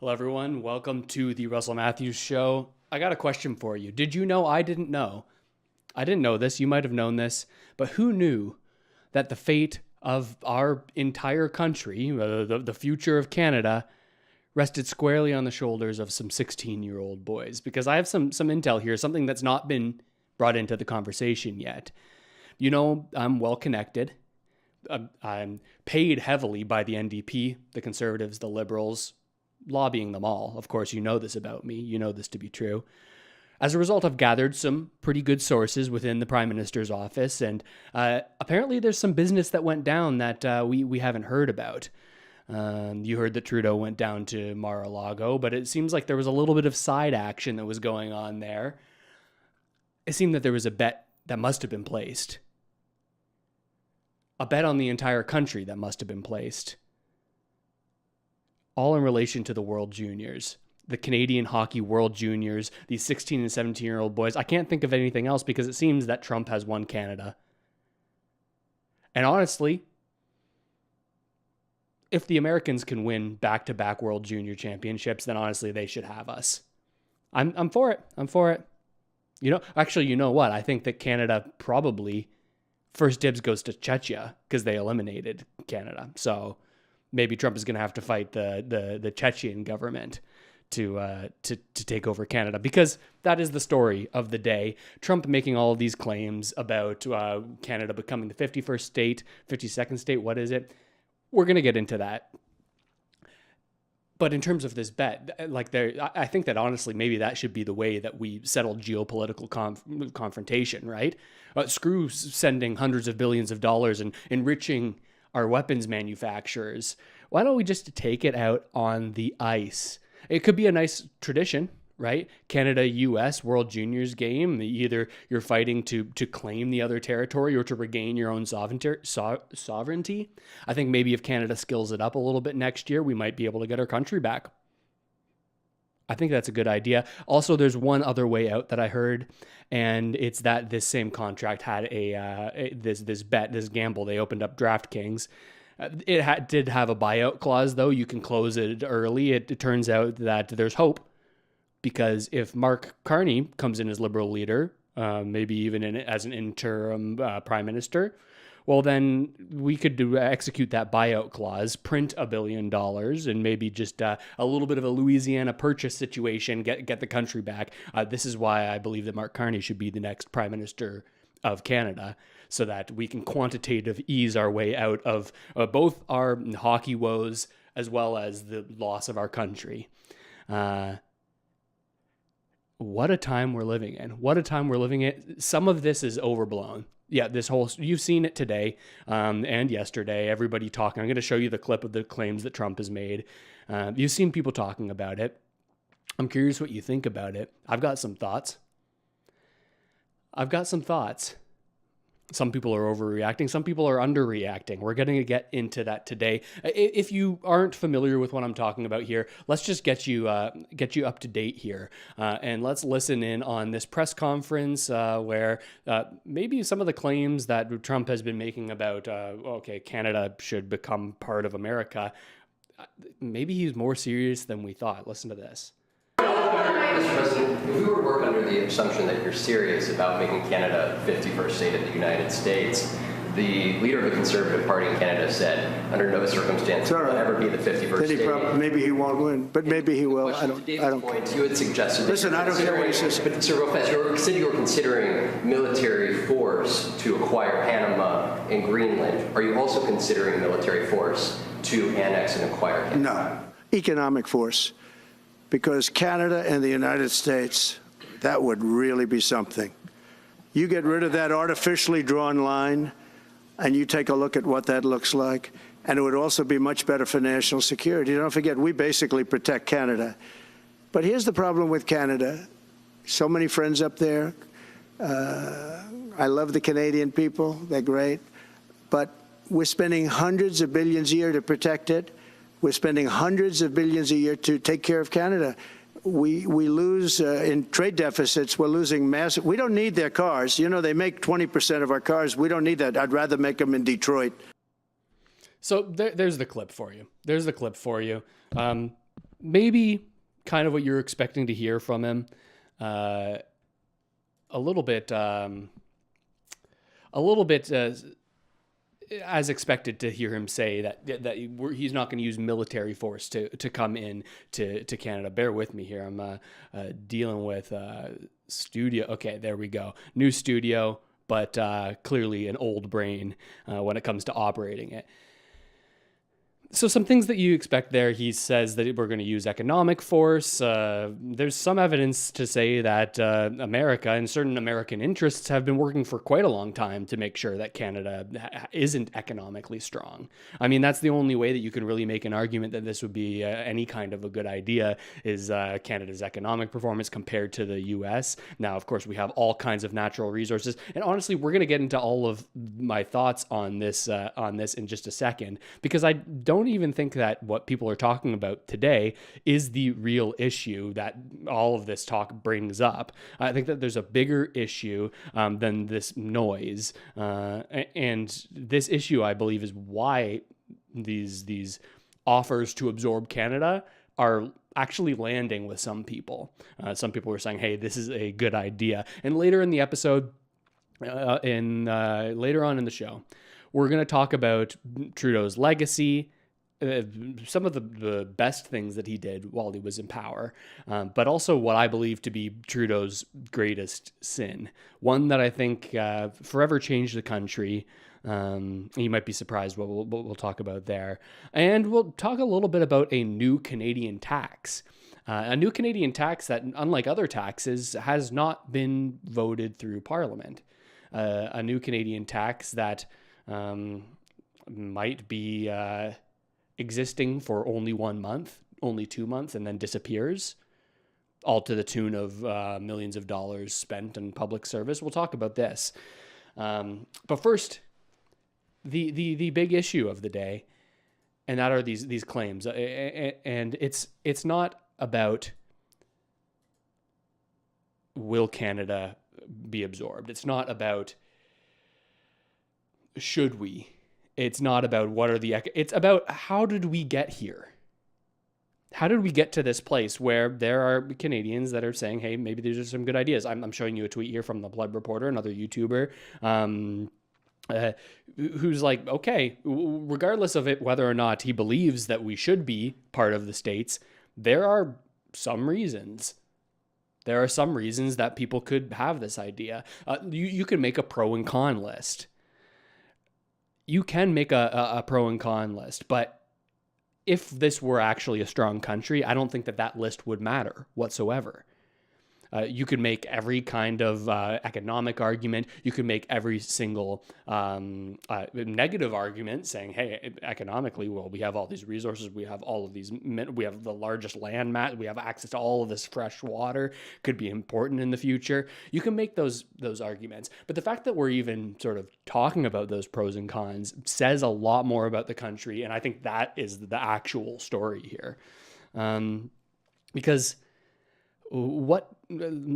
Hello, everyone. Welcome to the Russell Matthews Show. I got a question for you. Did you know I didn't know? I didn't know this. You might have known this. But who knew that the fate of our entire country, the future of Canada, rested squarely on the shoulders of some 16-year-old boys? Because I have some intel here, something that's not been brought into the conversation yet. You know, I'm well connected. I'm paid heavily by the NDP, the Conservatives, the Liberals, lobbying them all. Of course, you know this about me. You know this to be true. As a result, I've gathered some pretty good sources within the Prime Minister's office, and apparently there's some business that went down that we haven't heard about. You heard that Trudeau went down to Mar-a-Lago, but it seems like there was a little bit of side action that was going on there. It seemed that there was a bet that must have been placed. A bet on the entire country that must have been placed. All in relation to the World Juniors, the Canadian Hockey World Juniors, these 16 and 17-year-old boys. I can't think of anything else because it seems that Trump has won Canada. And honestly, if the Americans can win back-to-back World Junior Championships, then honestly they should have us. I'm for it. I'm for it. You know, actually, you know what? I think that Canada probably first dibs goes to Czechia because they eliminated Canada. So maybe Trump is going to have to fight the Chechen government to take over Canada, because that is the story of the day. Trump making all of these claims about Canada becoming the 51st state, 52nd state. What is it? We're going to get into that. But in terms of this bet, I think that honestly, maybe that should be the way that we settle geopolitical confrontation, right? Screw sending hundreds of billions of dollars and enriching our weapons manufacturers. Why don't we just take it out on the ice? It could be a nice tradition, right? Canada-US World Juniors game. Either you're fighting to claim the other territory or to regain your own sovereignty. I think maybe if Canada skills it up a little bit next year, we might be able to get our country back. I think that's a good idea. Also, there's one other way out that I heard, and it's that this same contract had this bet, this gamble. They opened up DraftKings. It did have a buyout clause, though. You can close it early. It turns out that there's hope, because if Mark Carney comes in as Liberal leader, maybe even as an interim prime minister, well, then we could execute that buyout clause, print $1 billion, and maybe just a little bit of a Louisiana Purchase situation, get the country back. This is why I believe that Mark Carney should be the next prime minister of Canada, so that we can quantitative ease our way out of both our hockey woes as well as the loss of our country. What a time we're living in. What a time we're living in. Some of this is overblown. Yeah, you've seen it today and yesterday, everybody talking. I'm going to show you the clip of the claims that Trump has made. You've seen people talking about it. I'm curious what you think about it. I've got some thoughts. Some people are overreacting. Some people are underreacting. We're going to get into that today. If you aren't familiar with what I'm talking about here, let's just get you up to date here, and let's listen in on this press conference where maybe some of the claims that Trump has been making about Canada should become part of America. Maybe he's more serious than we thought. Listen to this. Mr. President, if we were to work under the assumption that you're serious about making Canada 51st state of the United States, the leader of the Conservative Party in Canada said, under no circumstance will it ever be the 51st state. Maybe he won't win, but maybe he will. I don't point, you had suggested Listen, I don't care what he says. But Sir Lopez, you said you were considering military force to acquire Panama and Greenland. Are you also considering military force to annex and acquire Canada? No, economic force. Because Canada and the United States, that would really be something. You get rid of that artificially drawn line, and you take a look at what that looks like, and it would also be much better for national security. Don't forget, we basically protect Canada. But here's the problem with Canada. So many friends up there. I love the Canadian people. They're great. But we're spending hundreds of billions a year to protect it. We're spending hundreds of billions a year to take care of Canada. We lose in trade deficits. We're losing massive. We don't need their cars. You know, they make 20% of our cars. We don't need that. I'd rather make them in Detroit. So there's the clip for you. maybe kind of what you're expecting to hear from him. A little bit, as expected to hear him say that he's not going to use military force to come in to Canada. Bear with me here. I'm dealing with studio. Okay, there we go. New studio, but clearly an old brain when it comes to operating it. So some things that you expect there. He says that we're going to use economic force. There's some evidence to say that America and certain American interests have been working for quite a long time to make sure that Canada isn't economically strong. I mean, that's the only way that you can really make an argument that this would be any kind of a good idea is Canada's economic performance compared to the U.S. Now, of course, we have all kinds of natural resources. And honestly, we're going to get into all of my thoughts on this in just a second, because I don't even think that what people are talking about today is the real issue that all of this talk brings up. I think that there's a bigger issue than this noise. And this issue, I believe, is why these offers to absorb Canada are actually landing with some people. Some people are saying, hey, this is a good idea. And later in the episode, later on in the show, we're going to talk about Trudeau's legacy, some of the best things that he did while he was in power, but also what I believe to be Trudeau's greatest sin. One that I think forever changed the country. You might be surprised what we'll talk about there. And we'll talk a little bit about a new Canadian tax. A new Canadian tax that, unlike other taxes, has not been voted through Parliament. A new Canadian tax that might be existing for only 1 month, only 2 months, and then disappears, all to the tune of millions of dollars spent on public service. We'll talk about this. But first, the big issue of the day, and that are these claims. And it's not about will Canada be absorbed. It's not about should we. It's not about it's about how did we get here? How did we get to this place where there are Canadians that are saying, hey, maybe these are some good ideas? I'm showing you a tweet here from the Blood Reporter, another YouTuber, who's like, okay, regardless of it, whether or not he believes that we should be part of the states, there are some reasons. There are some reasons that people could have this idea. You can make a pro and con list. You can make a pro and con list, but if this were actually a strong country, I don't think that list would matter whatsoever. You could make every kind of economic argument. You could make every single negative argument saying, hey, economically, well, we have all these resources. We have all of these, we have the largest land mass. We have access to all of this fresh water, could be important in the future. You can make those arguments. But the fact that we're even sort of talking about those pros and cons says a lot more about the country. And I think that is the actual story here. Because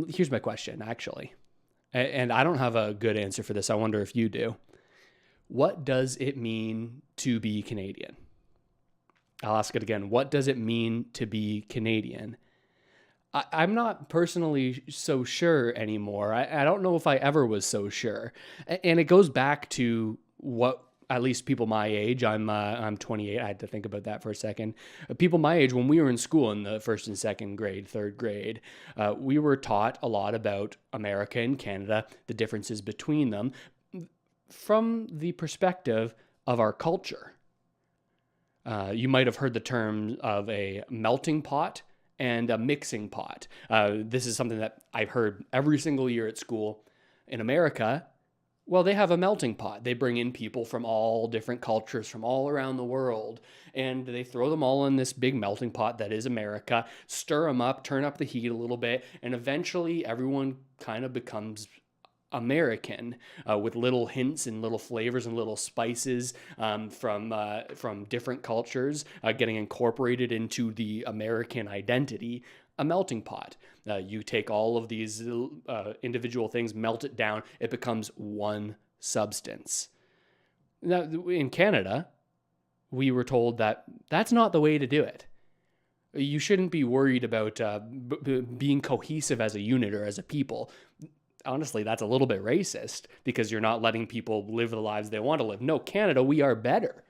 here's my question, actually, and I don't have a good answer for this. I wonder if you do. What does it mean to be Canadian? I'll ask it again. What does it mean to be Canadian? I'm not personally so sure anymore. I don't know if I ever was so sure. And it goes back to what at least people my age, I'm 28. I had to think about that for a second. People my age, when we were in school in the first and second grade, third grade, we were taught a lot about America and Canada, the differences between them, from the perspective of our culture. You might have heard the term of a melting pot and a mixing pot. This is something that I've heard every single year at school. In America, well, they have a melting pot. They bring in people from all different cultures from all around the world, and they throw them all in this big melting pot that is America, stir them up, turn up the heat a little bit, and eventually everyone kind of becomes American, with little hints and little flavors and little spices from different cultures getting incorporated into the American identity. A melting pot. You take all of these individual things, melt it down, it becomes one substance. Now, in Canada, we were told that that's not the way to do it. You shouldn't be worried about being cohesive as a unit or as a people. Honestly, that's a little bit racist because you're not letting people live the lives they want to live. No, Canada, we are better.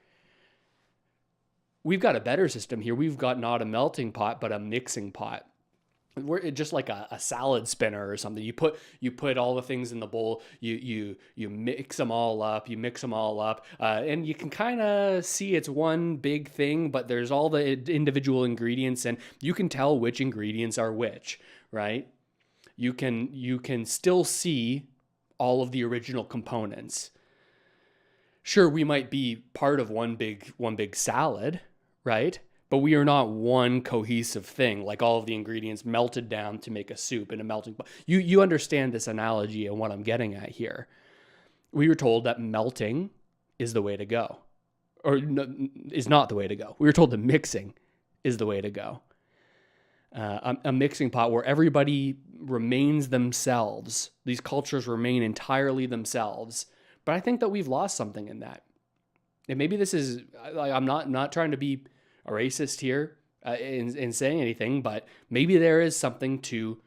We've got a better system here. We've got not a melting pot, but a mixing pot. We're just like a salad spinner or something. You put all the things in the bowl. You mix them all up. And you can kind of see it's one big thing, but there's all the individual ingredients, and you can tell which ingredients are which, right? You can still see all of the original components. Sure, we might be part of one big salad, right? But we are not one cohesive thing, like all of the ingredients melted down to make a soup in a melting pot. You understand this analogy and what I'm getting at here. We were told that melting is the way to go, or is not the way to go. We were told that mixing is the way to go. A mixing pot where everybody remains themselves. These cultures remain entirely themselves. But I think that we've lost something in that. And maybe this is, I'm not trying to be a racist here in saying anything, but maybe there is something to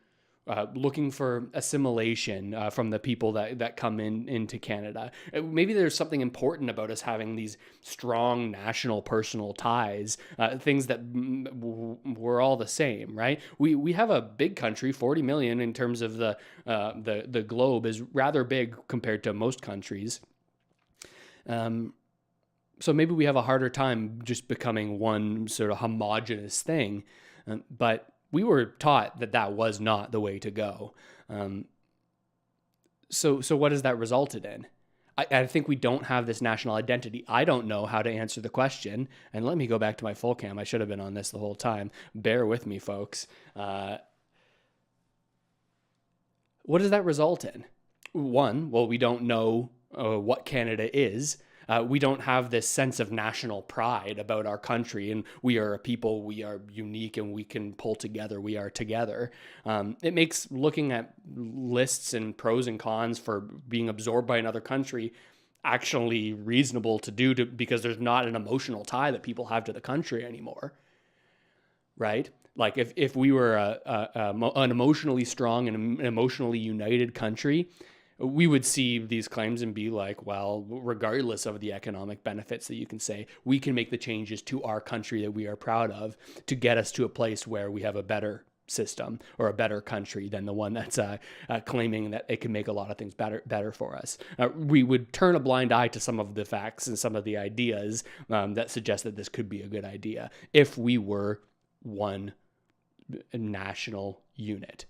looking for assimilation from the people that come into Canada. Maybe there's something important about us having these strong national personal ties, things that we're all the same, right? We have a big country, 40 million in terms of the globe is rather big compared to most countries. So maybe we have a harder time just becoming one sort of homogenous thing. But we were taught that was not the way to go. So what has that resulted in? I think we don't have this national identity. I don't know how to answer the question. And let me go back to my full cam. I should have been on this the whole time. Bear with me, folks. What does that result in? One, well, we don't know what Canada is. We don't have this sense of national pride about our country, and we are a people, we are unique, and we can pull together, we are together. It makes looking at lists and pros and cons for being absorbed by another country actually reasonable to do because there's not an emotional tie that people have to the country anymore, right? Like if we were an emotionally strong and an emotionally united country, we would see these claims and be like, well, regardless of the economic benefits that you can say, we can make the changes to our country that we are proud of to get us to a place where we have a better system or a better country than the one that's claiming that it can make a lot of things better for us. We would turn a blind eye to some of the facts and some of the ideas that suggest that this could be a good idea if we were one national unit.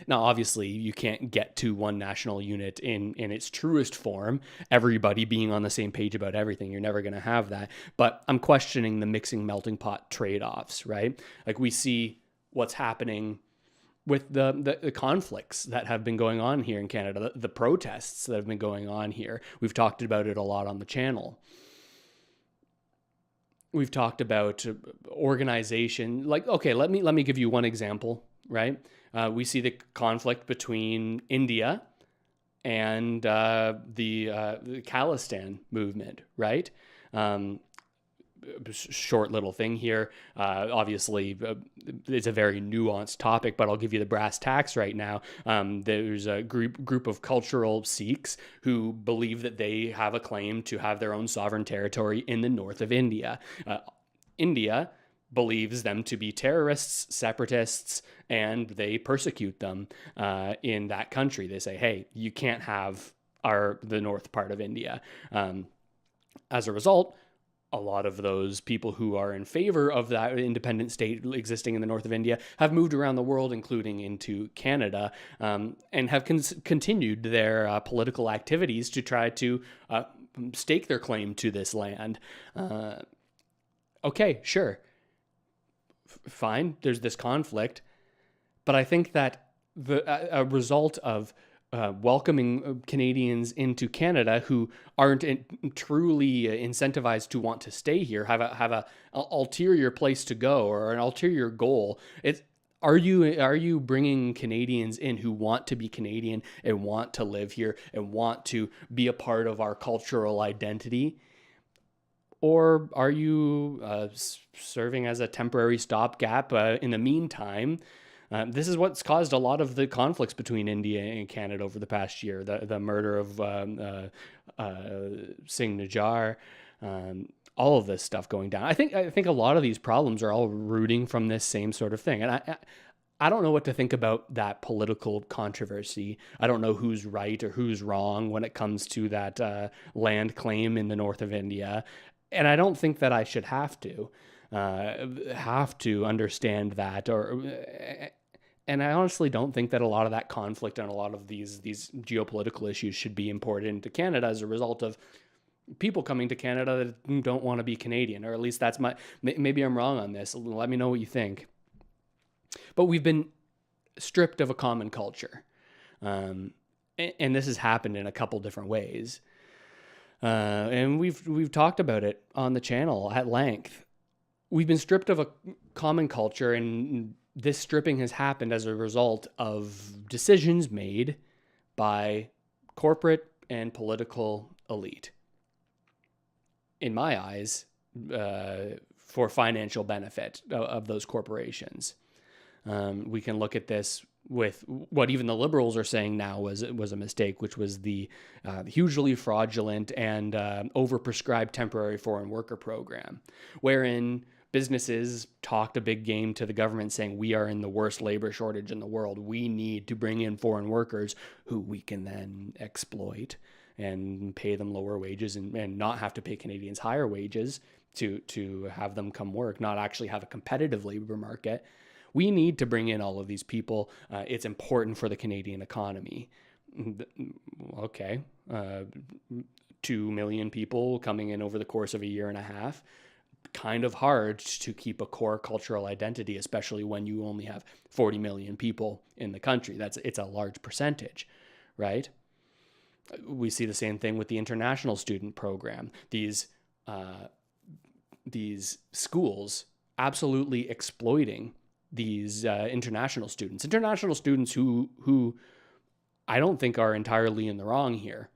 Now, obviously, you can't get to one national unit in its truest form, everybody being on the same page about everything. You're never going to have that. But I'm questioning the mixing melting pot trade-offs, right? Like we see what's happening with the conflicts that have been going on here in Canada, the protests that have been going on here. We've talked about it a lot on the channel. We've talked about organization. Like, okay, let me give you one example, right? We see the conflict between India and the Khalistan movement, right? Short little thing here. Obviously, it's a very nuanced topic, but I'll give you the brass tacks right now. There's a group of cultural Sikhs who believe that they have a claim to have their own sovereign territory in the north of India. India believes them to be terrorists, separatists, and they persecute them in that country. They say, hey, you can't have the north part of India. As a result, a lot of those people who are in favor of that independent state existing in the north of India have moved around the world, including into Canada, and have continued their political activities to try to stake their claim to this land. Okay, sure. Fine, there's this conflict, but I think that a result of welcoming Canadians into Canada who aren't truly incentivized to want to stay here, have a ulterior place to go or an ulterior goal. Are you bringing Canadians in who want to be Canadian and want to live here and want to be a part of our cultural identity? Or are you serving as a temporary stopgap in the meantime? This is what's caused a lot of the conflicts between India and Canada over the past year. The murder of Singh Najar, all of this stuff going down. I think a lot of these problems are all rooting from this same sort of thing. And I don't know what to think about that political controversy. I don't know who's right or who's wrong when it comes to that land claim in the north of India. And I don't think that I should have to understand that, and I honestly don't think that a lot of that conflict and a lot of these geopolitical issues should be imported into Canada as a result of people coming to Canada that don't want to be Canadian, or at least that's maybe I'm wrong on this. Let me know what you think. But we've been stripped of a common culture. And this has happened in a couple different ways. And we've talked about it on the channel at length. We've been stripped of a common culture, and this stripping has happened as a result of decisions made by corporate and political elite. In my eyes, for financial benefit of those corporations. We can look at this with what even the Liberals are saying now was a mistake, which was the hugely fraudulent and overprescribed temporary foreign worker program, wherein businesses talked a big game to the government saying, we are in the worst labor shortage in the world. We need to bring in foreign workers who we can then exploit and pay them lower wages and not have to pay Canadians higher wages to have them come work, not actually have a competitive labor market. We need to bring in all of these people. It's important for the Canadian economy. Okay. 2 million people coming in over the course of a year and a half. Kind of hard to keep a core cultural identity, especially when you only have 40 million people in the country. It's a large percentage, right? We see the same thing with the international student program. These schools absolutely exploiting these international students who I don't think are entirely in the wrong here.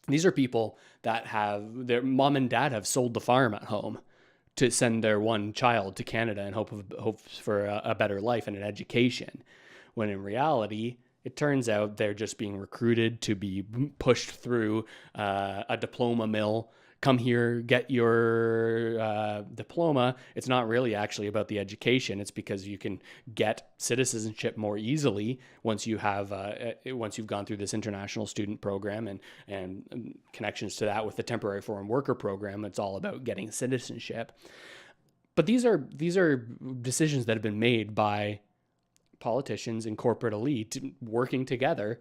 These are people that have their mom and dad have sold the farm at home to send their one child to Canada in hopes for a better life and an education, when in reality, it turns out they're just being recruited to be pushed through a diploma mill. Come here, get your diploma. It's not really actually about the education. It's because you can get citizenship more easily once you have once you've gone through this international student program and connections to that with the temporary foreign worker program. It's all about getting citizenship. But these are decisions that have been made by politicians and corporate elite working together,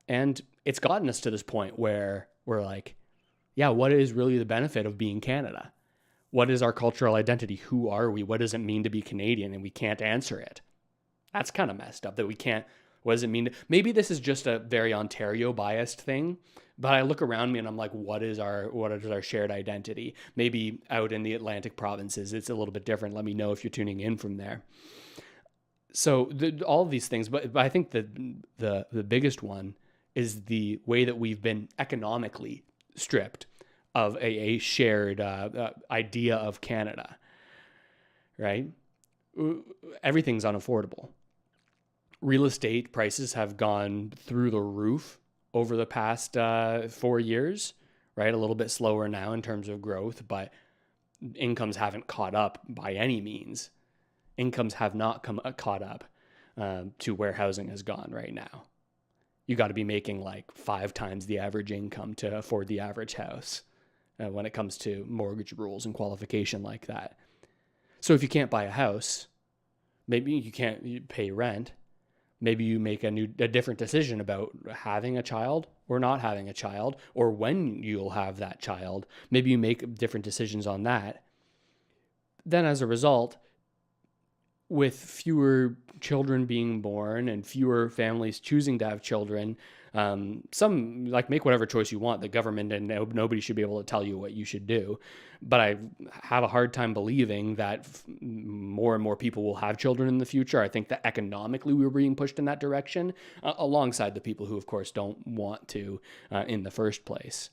and it's gotten us to this point where we're like, yeah, what is really the benefit of being Canada? What is our cultural identity? Who are we? What does it mean to be Canadian? And we can't answer it. That's kind of messed up that we can't. What does it mean? Maybe this is just a very Ontario biased thing, but I look around me and I'm like, what is our shared identity? Maybe out in the Atlantic provinces, it's a little bit different. Let me know if you're tuning in from there. So all of these things, but I think the biggest one is the way that we've been economically stripped of a shared idea of Canada, right? Everything's unaffordable. Real estate prices have gone through the roof over the past 4 years, right? A little bit slower now in terms of growth, but incomes haven't caught up by any means. Incomes have not caught up to where housing has gone right now. You got to be making like 5 times the average income to afford the average house when it comes to mortgage rules and qualification like that. So if you can't buy a house, maybe you can't pay rent. Maybe you make a different decision about having a child or not having a child, or when you'll have that child. Maybe you make different decisions on that. Then as a result, with fewer children being born and fewer families choosing to have children, some like make whatever choice you want. The government and nobody should be able to tell you what you should do. But I have a hard time believing that more and more people will have children in the future. I think that economically we're being pushed in that direction, alongside the people who, of course, don't want to in the first place.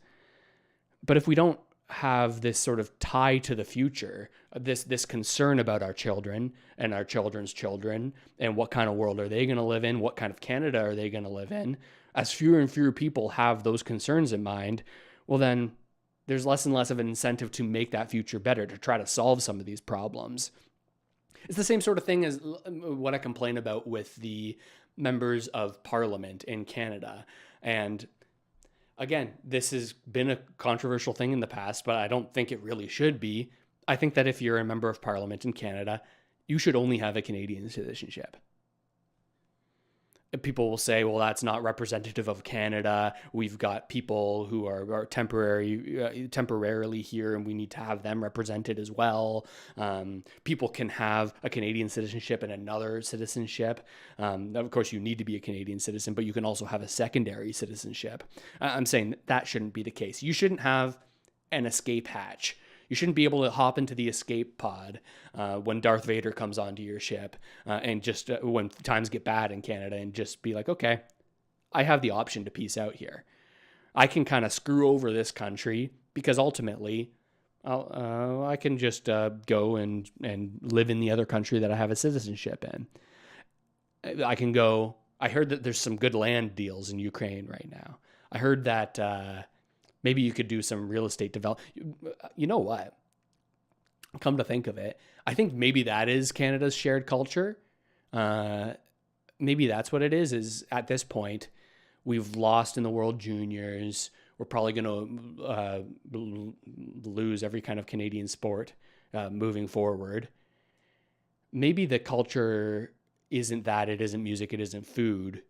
But if we don't have this sort of tie to the future, this concern about our children and our children's children, and what kind of world are they going to live in? What kind of Canada are they going to live in? As fewer and fewer people have those concerns in mind, well, then there's less and less of an incentive to make that future better, to try to solve some of these problems. It's the same sort of thing as what I complain about with the members of parliament in Canada. And again, this has been a controversial thing in the past, but I don't think it really should be. I think that if you're a member of parliament in Canada, you should only have a Canadian citizenship. People will say, well, that's not representative of Canada. We've got people who are temporarily here, and we need to have them represented as well. People can have a Canadian citizenship and another citizenship. Of course, you need to be a Canadian citizen, but you can also have a secondary citizenship. I'm saying that shouldn't be the case. You shouldn't have an escape hatch. You shouldn't be able to hop into the escape pod when Darth Vader comes onto your ship and just when times get bad in Canada and just be like, okay, I have the option to peace out here. I can kind of screw over this country because ultimately I can just go and live in the other country that I have a citizenship in. I can go. I heard that there's some good land deals in Ukraine right now. I heard that maybe you could do some real estate development. You know what? Come to think of it, I think maybe that is Canada's shared culture. Maybe that's what it is at this point, we've lost in the World Juniors. We're probably going to lose every kind of Canadian sport moving forward. Maybe the culture isn't that. It isn't music. It isn't food.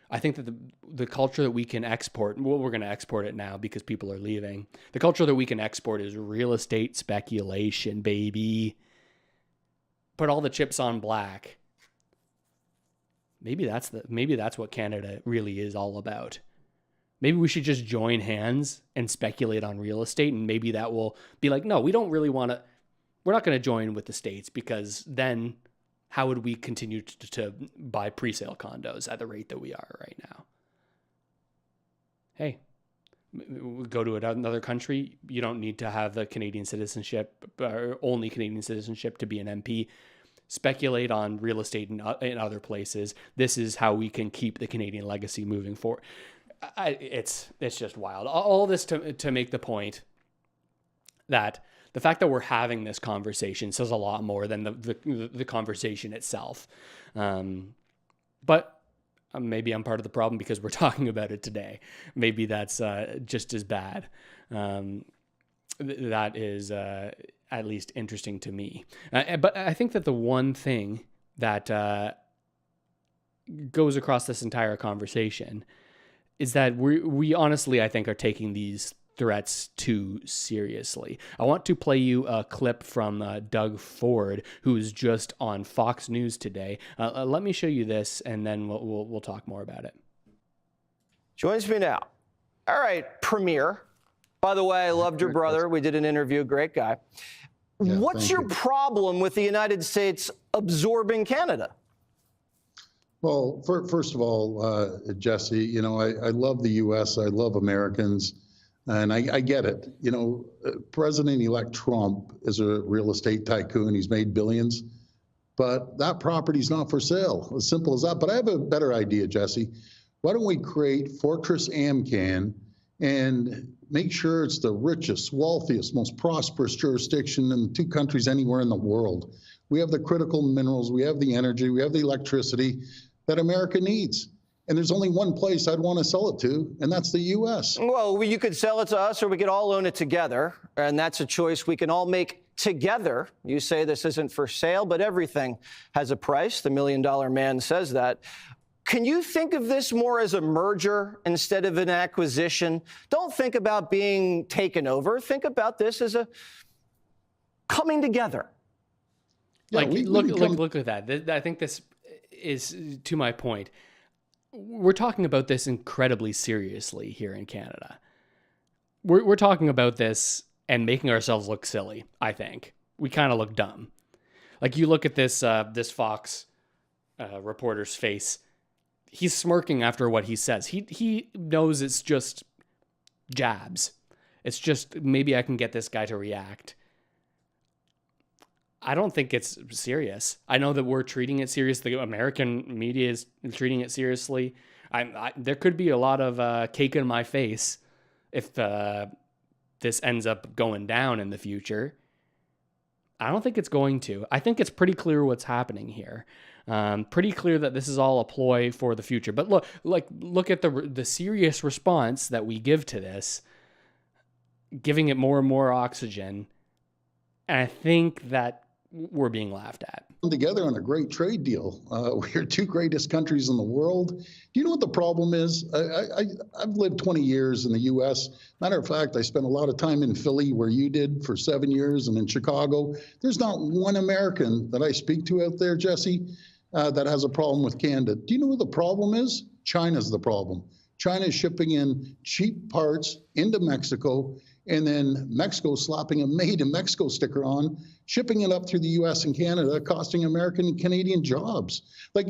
I think that the culture that we can export, well, we're going to export it now because people are leaving. The culture that we can export is real estate speculation, baby. Put all the chips on black. Maybe that's what Canada really is all about. Maybe we should just join hands and speculate on real estate, and maybe that will be like, no, we don't really want to. We're not going to join with the states because then how would we continue to buy pre-sale condos at the rate that we are right now? Hey, go to another country. You don't need to have the Canadian citizenship or only Canadian citizenship to be an MP. Speculate on real estate in other places. This is how we can keep the Canadian legacy moving forward. It's just wild. All this to make the point that the fact that we're having this conversation says a lot more than the conversation itself. But maybe I'm part of the problem because we're talking about it today. Maybe that's just as bad. That is at least interesting to me. But I think that the one thing that goes across this entire conversation is that we honestly, I think, are taking these threats too seriously. I want to play you a clip from Doug Ford, who's just on Fox News today. Let me show you this, and then we'll talk more about it. Joins me now. All right, Premier. By the way, I loved your brother. We did an interview. Great guy. Yeah, what's your problem with the United States absorbing Canada? Well, first of all, Jesse, you know, I love the U.S. I love Americans. And I get it. You know, President-elect Trump is a real estate tycoon. He's made billions. But that property's not for sale. As simple as that. But I have a better idea, Jesse. Why don't we create Fortress AmCan and make sure it's the richest, wealthiest, most prosperous jurisdiction in the two countries anywhere in the world? We have the critical minerals. We have the energy. We have the electricity that America needs. And there's only one place I'd want to sell it to, and that's the U.S. Well, you could sell it to us, or we could all own it together, and that's a choice we can all make together. You say this isn't for sale, but everything has a price. The $1 Million Man says that. Can you think of this more as a merger instead of an acquisition? Don't think about being taken over. Think about this as a coming together. Yeah, like, look at that. I think this is, to my point, we're talking about this incredibly seriously here in Canada. We're talking about this and making ourselves look silly, I think. We kind of look dumb. Like, you look at this Fox reporter's face. He's smirking after what he says. He knows it's just jabs. It's just maybe I can get this guy to react. I don't think it's serious. I know that we're treating it seriously. The American media is treating it seriously. There could be a lot of cake in my face if this ends up going down in the future. I don't think it's going to. I think it's pretty clear what's happening here. Pretty clear that this is all a ploy for the future. But look at the serious response that we give to this, giving it more and more oxygen. And I think that we're being laughed at. Together on a great trade deal. We're two greatest countries in the world. Do you know what the problem is? I've lived 20 years in the U.S. Matter of fact, I spent a lot of time in Philly, where you did, for 7 years, and in Chicago. There's not one American that I speak to out there, Jesse, that has a problem with Canada. Do you know what the problem is? China's the problem. China is shipping in cheap parts into Mexico, and then Mexico slapping a Made in Mexico sticker on, shipping it up through the U.S. and Canada, costing American and Canadian jobs. Like,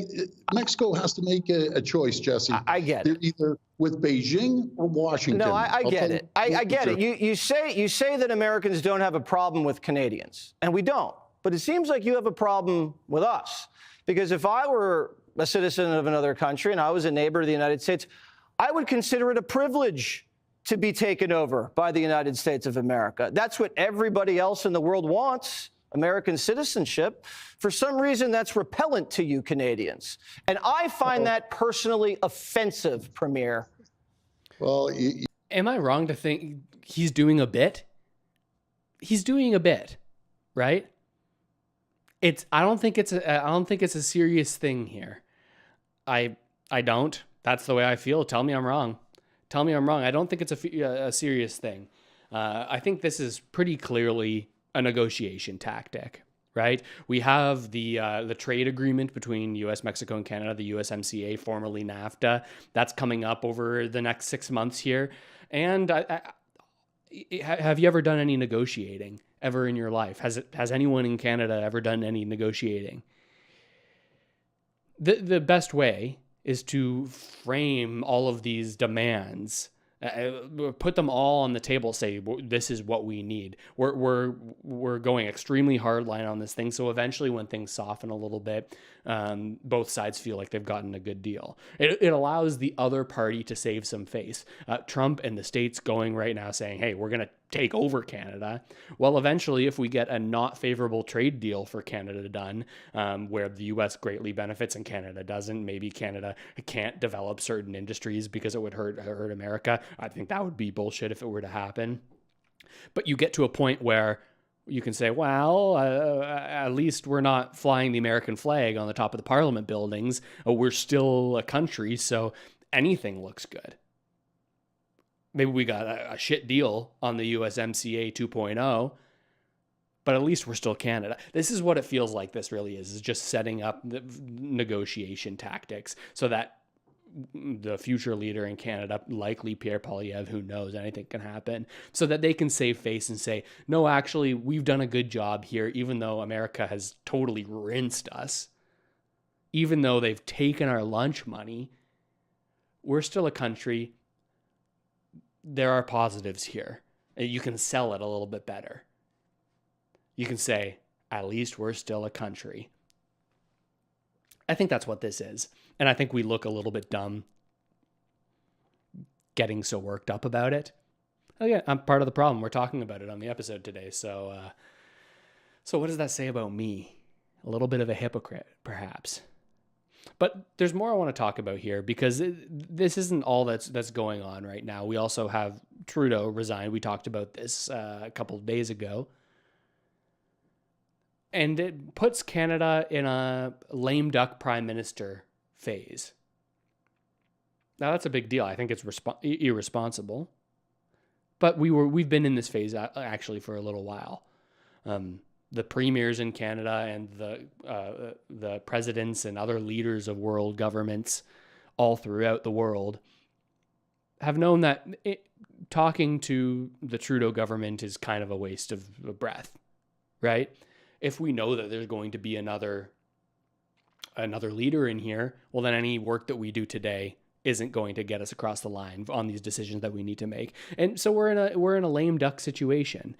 Mexico has to make a choice, Jesse. I get They're it. either with Beijing or Washington. No, I get it. I get it. You say that Americans don't have a problem with Canadians, and we don't. But it seems like you have a problem with us. Because if I were a citizen of another country and I was a neighbor of the United States, I would consider it a privilege to be taken over by the United States of America. That's what everybody else in the world wants, American citizenship. For some reason, that's repellent to you Canadians. And I find that personally offensive, Premier. Well, Am I wrong to think he's doing a bit? He's doing a bit, right? I don't think it's a serious thing here. I don't. That's the way I feel. Tell me I'm wrong. Tell me I'm wrong. I don't think it's a serious thing. I think this is pretty clearly a negotiation tactic, right? We have the trade agreement between U.S., Mexico, and Canada, the USMCA, formerly NAFTA. That's coming up over the next 6 months here. And have you ever done any negotiating ever in your life? Has anyone in Canada ever done any negotiating? The best way is to frame all of these demands, put them all on the table, say, this is what we need. We're going extremely hard line on this thing. So eventually when things soften a little bit, both sides feel like they've gotten a good deal. It allows the other party to save some face. Trump and the States going right now saying, hey, we're going to take over Canada. Well, eventually, if we get a not favorable trade deal for Canada done, where the U.S. greatly benefits and Canada doesn't, maybe Canada can't develop certain industries because it would hurt America. I think that would be bullshit if it were to happen. But you get to a point where you can say, well, at least we're not flying the American flag on the top of the Parliament buildings. We're still a country, so anything looks good. Maybe we got a shit deal on the USMCA 2.0, but at least we're still Canada. This is what it feels like this really is just setting up the negotiation tactics so that the future leader in Canada, likely Pierre Poilievre, who knows, anything can happen, so that they can save face and say, no, actually, we've done a good job here, even though America has totally rinsed us, even though they've taken our lunch money, we're still a country. There are positives here. You can sell it a little bit better. You can say, at least we're still a country. I think that's what this is. And I think we look a little bit dumb getting so worked up about it. Oh yeah, I'm part of the problem. We're talking about it on the episode today. So what does that say about me? A little bit of a hypocrite, perhaps. But there's more I want to talk about here because this isn't all that's going on right now. We also have Trudeau resign. We talked about this a couple of days ago. And it puts Canada in a lame duck prime minister phase. Now that's a big deal. I think it's irresponsible. But we've been in this phase actually for a little while. The premiers in Canada and the presidents and other leaders of world governments all throughout the world have known that talking to the Trudeau government is kind of a waste of breath, right? If we know that there's going to be another leader in here, well, then any work that we do today isn't going to get us across the line on these decisions that we need to make. And so we're in a lame duck situation.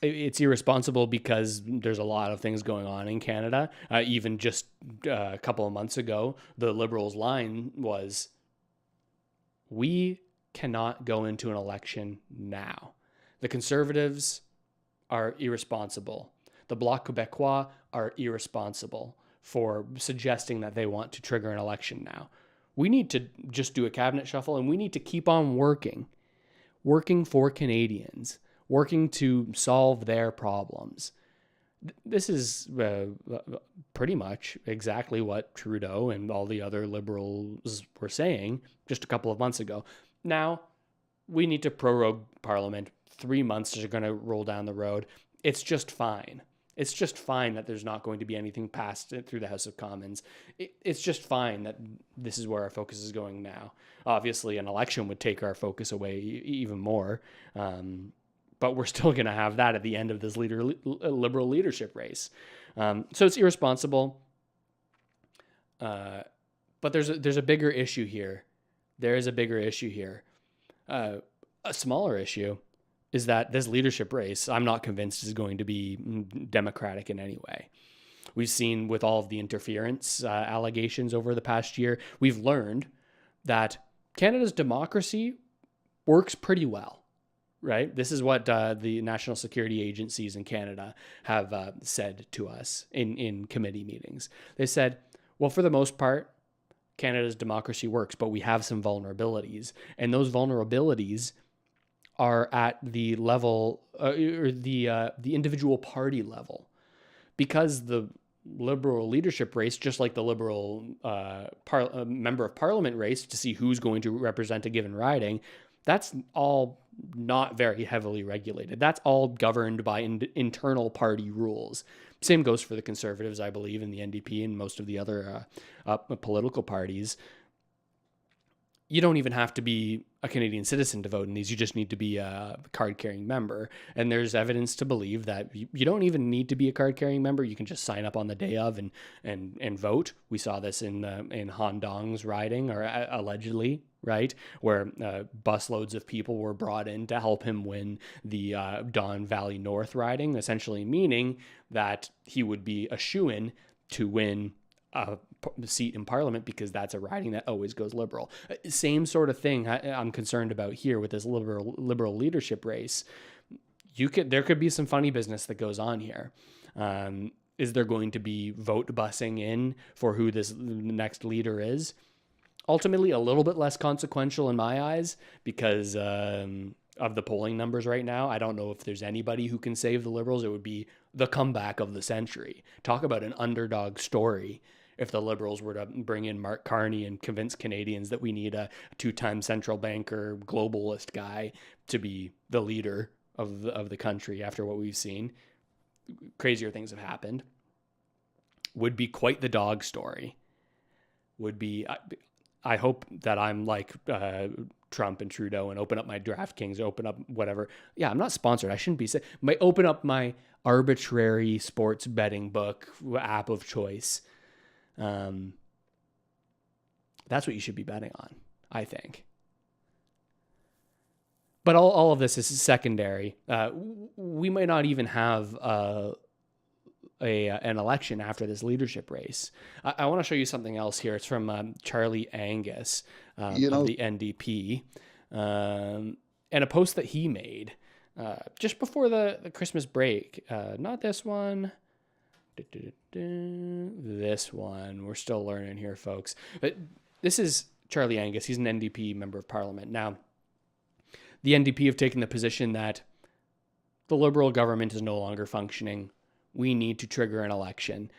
It's irresponsible because there's a lot of things going on in Canada. Even just a couple of months ago, the Liberals' line was, we cannot go into an election now. The Conservatives are irresponsible. The Bloc Québécois are irresponsible for suggesting that they want to trigger an election now. We need to just do a cabinet shuffle, and we need to keep on working for Canadians, working to solve their problems. This is pretty much exactly what Trudeau and all the other Liberals were saying just a couple of months ago. Now, we need to prorogue Parliament. 3 months are going to roll down the road. It's just fine. It's just fine that there's not going to be anything passed through the House of Commons. It's just fine that this is where our focus is going now. Obviously, an election would take our focus away even more. But we're still going to have that at the end of this Liberal leadership race. So it's irresponsible. But there's a bigger issue here. There is a bigger issue here. A smaller issue is that this leadership race, I'm not convinced, is going to be democratic in any way. We've seen with all of the interference allegations over the past year, we've learned that Canada's democracy works pretty well. Right? This is what the national security agencies in Canada have said to us in committee meetings. They said, well, for the most part, Canada's democracy works, but we have some vulnerabilities. And those vulnerabilities are at the level, or the individual party level. Because the Liberal leadership race, just like the Liberal member of Parliament race to see who's going to represent a given riding, that's all not very heavily regulated. That's all governed by internal party rules. Same goes for the Conservatives, I believe, and the NDP and most of the other political parties. You don't even have to be a Canadian citizen to vote in these. You just need to be a card-carrying member. And there's evidence to believe that you don't even need to be a card-carrying member. You can just sign up on the day of and vote. We saw this in Han Dong's riding, or allegedly, right, where busloads of people were brought in to help him win the Don Valley North riding, essentially meaning that he would be a shoo-in to win a seat in Parliament because that's a riding that always goes Liberal. Same sort of thing I'm concerned about here with this Liberal leadership race. There could be some funny business that goes on here. Is there going to be vote busing in for who this next leader is? Ultimately, a little bit less consequential in my eyes because of the polling numbers right now. I don't know if there's anybody who can save the Liberals. It would be the comeback of the century. Talk about an underdog story. If the Liberals were to bring in Mark Carney and convince Canadians that we need a two-time central banker, globalist guy to be the leader of the country after what we've seen, crazier things have happened. Would be quite the dog story. Would be. I hope that I'm like Trump and Trudeau and open up my DraftKings, open up whatever. Yeah, I'm not sponsored. I shouldn't be saying. Open up my arbitrary sports betting book app of choice. That's what you should be betting on, I think. But all of this is secondary. We might not even have an election after this leadership race. I want to show you something else here. It's from Charlie Angus of the NDP, and a post that he made just before the Christmas break. Not this one. This one. We're still learning here, folks. But this is Charlie Angus. He's an NDP member of Parliament. Now, the NDP have taken the position that the Liberal government is no longer functioning. We need to trigger an election.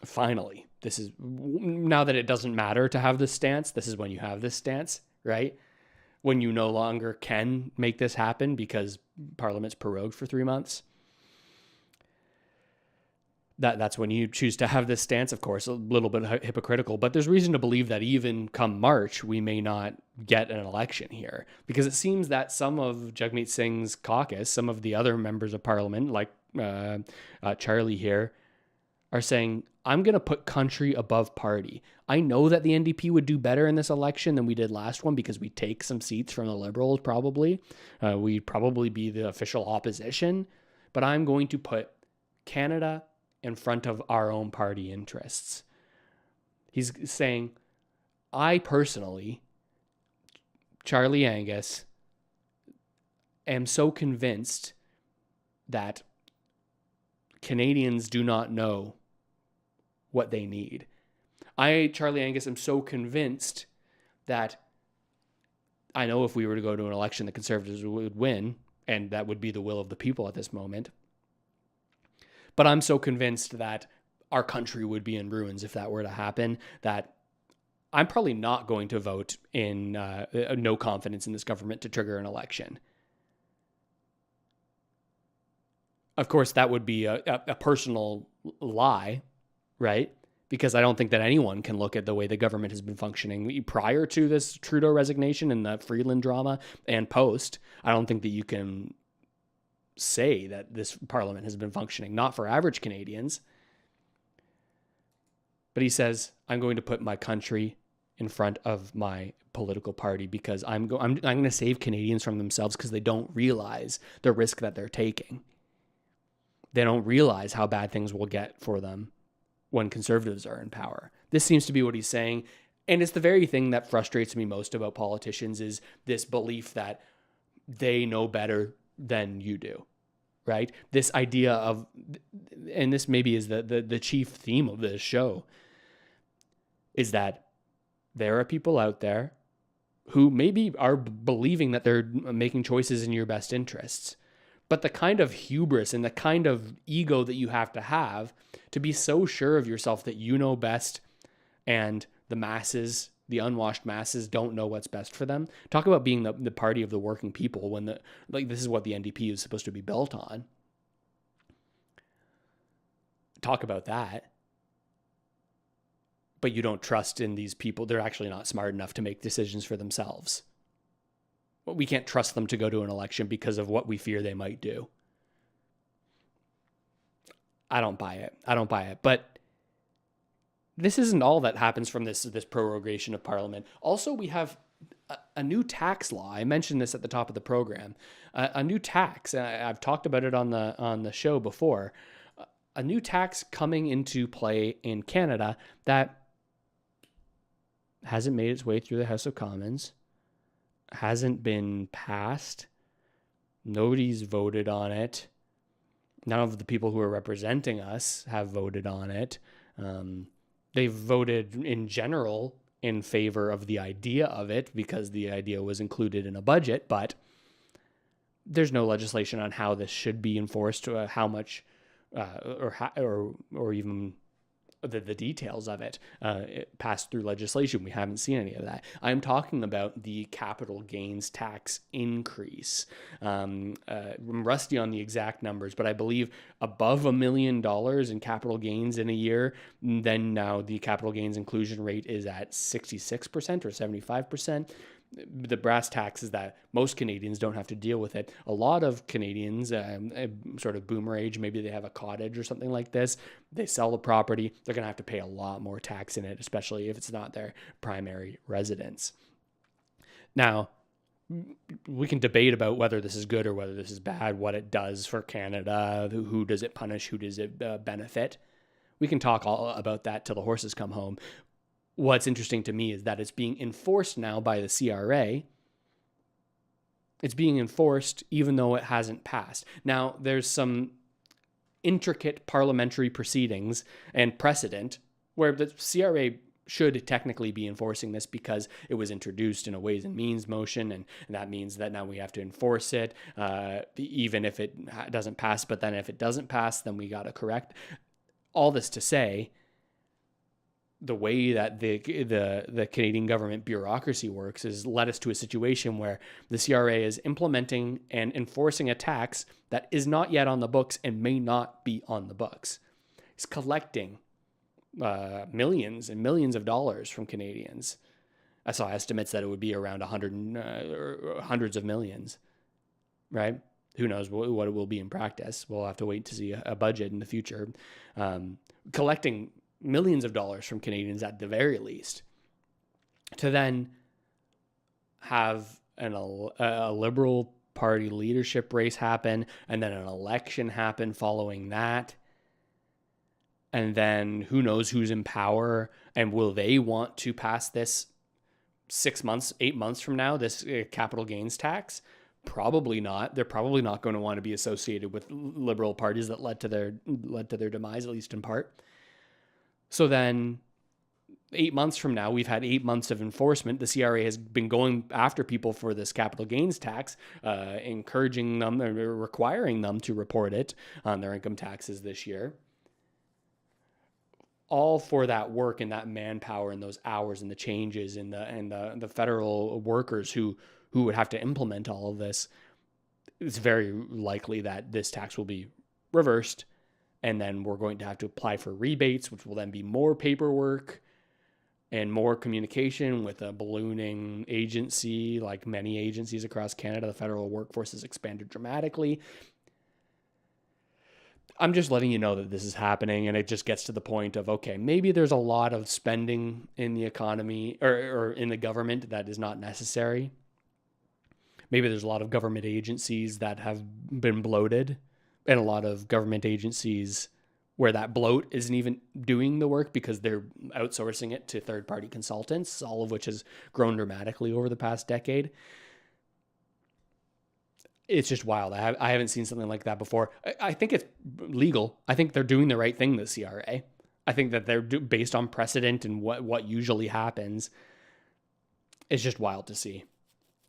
Finally, this is now that it doesn't matter to have this stance. This is when you have this stance, right? When you no longer can make this happen because Parliament's prorogued for 3 months. That's when you choose to have this stance, of course, a little bit hypocritical, but there's reason to believe that even come March, we may not get an election here because it seems that some of Jagmeet Singh's caucus, some of the other members of Parliament, like Charlie here, are saying, I'm going to put country above party. I know that the NDP would do better in this election than we did last one because we take some seats from the Liberals probably. We'd probably be the official opposition. But I'm going to put Canada in front of our own party interests. He's saying, I personally, Charlie Angus, am so convinced that Canadians do not know what they need. I, Charlie Angus, am so convinced that I know if we were to go to an election, the Conservatives would win, and that would be the will of the people at this moment. But I'm so convinced that our country would be in ruins if that were to happen, that I'm probably not going to vote in no confidence in this government to trigger an election. Of course, that would be a personal lie, right? Because I don't think that anyone can look at the way the government has been functioning prior to this Trudeau resignation and the Freeland drama and post. I don't think that you can say that this parliament has been functioning, not for average Canadians. But he says, I'm going to put my country in front of my political party because I'm going to save Canadians from themselves because they don't realize the risk that they're taking. They don't realize how bad things will get for them when Conservatives are in power. This seems to be what he's saying. And it's the very thing that frustrates me most about politicians is this belief that they know better than you do, right? This idea of, and this maybe is the chief theme of this show, is that there are people out there who maybe are believing that they're making choices in your best interests. But the kind of hubris and the kind of ego that you have to be so sure of yourself that you know best and the masses, the unwashed masses, don't know what's best for them. Talk about being the party of the working people when this is what the NDP is supposed to be built on. Talk about that. But you don't trust in these people. They're actually not smart enough to make decisions for themselves. We can't trust them to go to an election because of what we fear they might do. I don't buy it. But this isn't all that happens from this prorogation of Parliament. Also, we have a new tax law. I mentioned this at the top of the program. A new tax. I've talked about it on the show before. A new tax coming into play in Canada that hasn't made its way through the House of Commons. Hasn't been passed. Nobody's voted on it. None of the people who are representing us have voted on it. They've voted in general in favor of the idea of it because the idea was included in a budget, but there's no legislation on how this should be enforced, how much, or even the details of it passed through legislation. We haven't seen any of that. I'm talking about the capital gains tax increase. I'm rusty on the exact numbers, but I believe above $1 million in capital gains in a year, then now the capital gains inclusion rate is at 66% or 75%. The brass tacks is that most Canadians don't have to deal with it. A lot of Canadians, sort of boomer age, maybe they have a cottage or something like this. They sell the property. They're going to have to pay a lot more tax in it, especially if it's not their primary residence. Now, we can debate about whether this is good or whether this is bad, what it does for Canada, who does it punish, who does it benefit. We can talk all about that till the horses come home. What's interesting to me is that it's being enforced now by the CRA. It's being enforced even though it hasn't passed. Now, there's some intricate parliamentary proceedings and precedent where the CRA should technically be enforcing this because it was introduced in a Ways and Means motion, and that means that now we have to enforce it, even if it doesn't pass. But then if it doesn't pass, then we got to correct. All this to say, the way that the Canadian government bureaucracy works is led us to a situation where the CRA is implementing and enforcing a tax that is not yet on the books and may not be on the books. It's collecting millions and millions of dollars from Canadians. I saw estimates that it would be around 100 or hundreds of millions, right? Who knows what it will be in practice. We'll have to wait to see a budget in the future. Collecting millions of dollars from Canadians at the very least, to then have a Liberal Party leadership race happen, and then an election happen following that. And then who knows who's in power, and will they want to pass this 6 months, 8 months from now, this capital gains tax? Probably not. They're probably not going to want to be associated with liberal parties that led to their demise, at least in part. So then 8 months from now, we've had 8 months of enforcement. The CRA has been going after people for this capital gains tax, encouraging them or requiring them to report it on their income taxes this year. All for that work and that manpower and those hours and the changes and the federal workers who would have to implement all of this. It's very likely that this tax will be reversed, and then we're going to have to apply for rebates, which will then be more paperwork and more communication with a ballooning agency. Like many agencies across Canada, the federal workforce has expanded dramatically. I'm just letting you know that this is happening, and it just gets to the point of, okay, maybe there's a lot of spending in the economy or in the government that is not necessary. Maybe there's a lot of government agencies that have been bloated, and a lot of government agencies where that bloat isn't even doing the work because they're outsourcing it to third-party consultants, all of which has grown dramatically over the past decade. It's just wild. I haven't seen something like that before. I think it's legal. I think they're doing the right thing, the CRA. I think that they're based on precedent and what usually happens. It's just wild to see.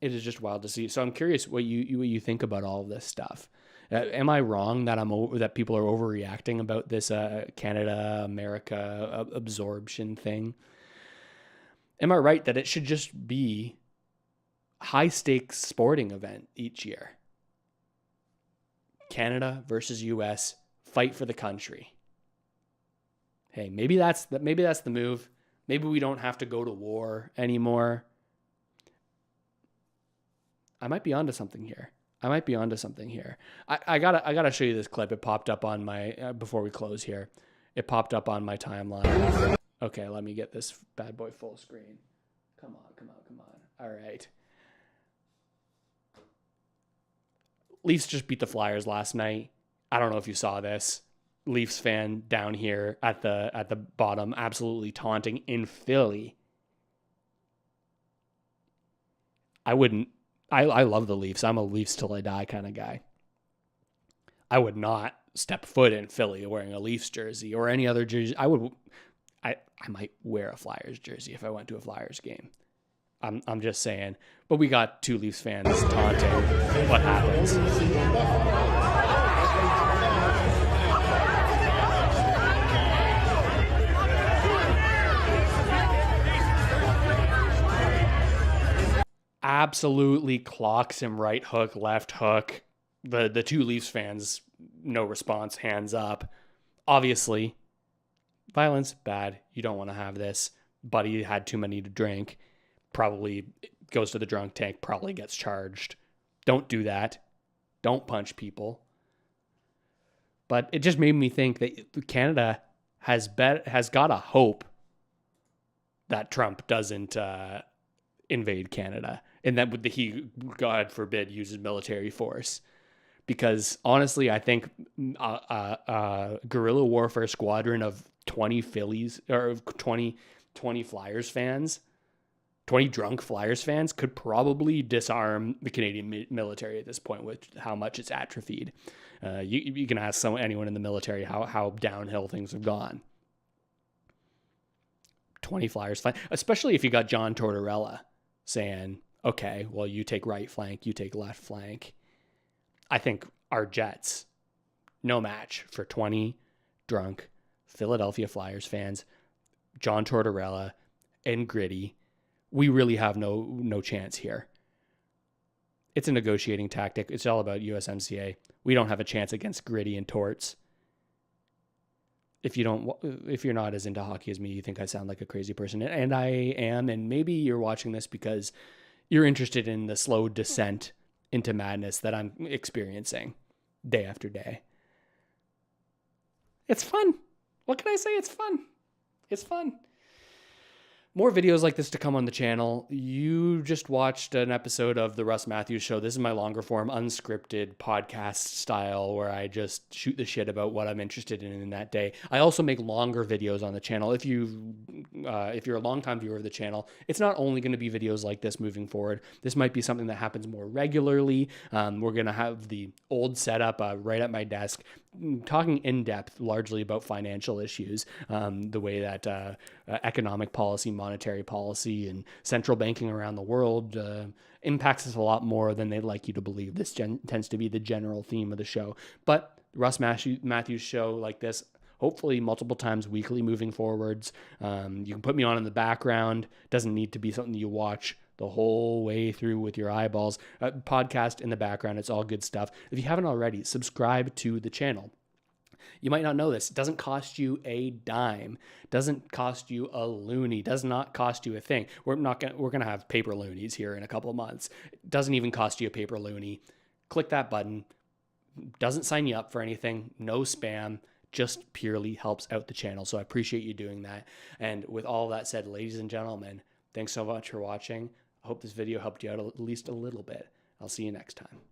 It is just wild to see. So I'm curious what you think about all of this stuff. Am I wrong that that people are overreacting about this Canada America absorption thing? Am I right that it should just be high stakes sporting event each year? Canada versus US, fight for the country. Hey, maybe that's the move. Maybe we don't have to go to war anymore. I might be onto something here. I gotta show you this clip. It popped up on my before we close here. It popped up on my timeline. Okay, let me get this bad boy full screen. Come on. All right. Leafs just beat the Flyers last night. I don't know if you saw this. Leafs fan down here at the bottom, absolutely taunting in Philly. I love the Leafs. I'm a Leafs till I die kind of guy. I would not step foot in Philly wearing a Leafs jersey or any other jersey. I might wear a Flyers jersey if I went to a Flyers game. I'm just saying. But we got two Leafs fans taunting. What happens? Absolutely clocks him right hook, left hook. The two Leafs fans, no response, hands up. Obviously, violence, bad. You don't want to have this. Buddy had too many to drink. Probably goes to the drunk tank, probably gets charged. Don't do that. Don't punch people. But it just made me think that Canada has got a hope that Trump doesn't invade Canada, and that he, God forbid, uses military force. Because honestly, I think a guerrilla warfare squadron of 20 Phillies or 20 Flyers fans, 20 drunk Flyers fans could probably disarm the Canadian military at this point with how much it's atrophied. You can ask anyone in the military how downhill things have gone. 20 Flyers, especially if you got John Tortorella saying, okay, well, you take right flank, you take left flank. I think our Jets, no match for 20 drunk Philadelphia Flyers fans, John Tortorella and Gritty. We really have no chance here. It's a negotiating tactic. It's all about USMCA. We don't have a chance against Gritty and Torts. If you're not as into hockey as me, you think I sound like a crazy person, and I am. And maybe you're watching this because you're interested in the slow descent into madness that I'm experiencing day after day. It's fun. What can I say? It's fun. It's fun. More videos like this to come on the channel. You just watched an episode of The Russ Matthews Show. This is my longer form, unscripted podcast style where I just shoot the shit about what I'm interested in that day. I also make longer videos on the channel. If you're a longtime viewer of the channel, it's not only going to be videos like this moving forward. This might be something that happens more regularly. We're going to have the old setup right at my desk, talking in depth largely about financial issues, the way that economic policy, monetary policy, and central banking around the world impacts us a lot more than they'd like you to believe. This tends to be the general theme of the show. But Russ Matthews Show like this, hopefully multiple times weekly moving forwards. You can put me on in the background. Doesn't need to be something you watch the whole way through with your eyeballs. Podcast in the background. It's all good stuff. If you haven't already, subscribe to the channel. You might not know this. It doesn't cost you a dime. Doesn't cost you a loony. Does not cost you a thing. We're gonna have paper loonies here in a couple of months. It doesn't even cost you a paper loony. Click that button. Doesn't sign you up for anything. No spam. Just purely helps out the channel. So I appreciate you doing that. And with all that said, ladies and gentlemen, thanks so much for watching. I hope this video helped you out at least a little bit. I'll see you next time.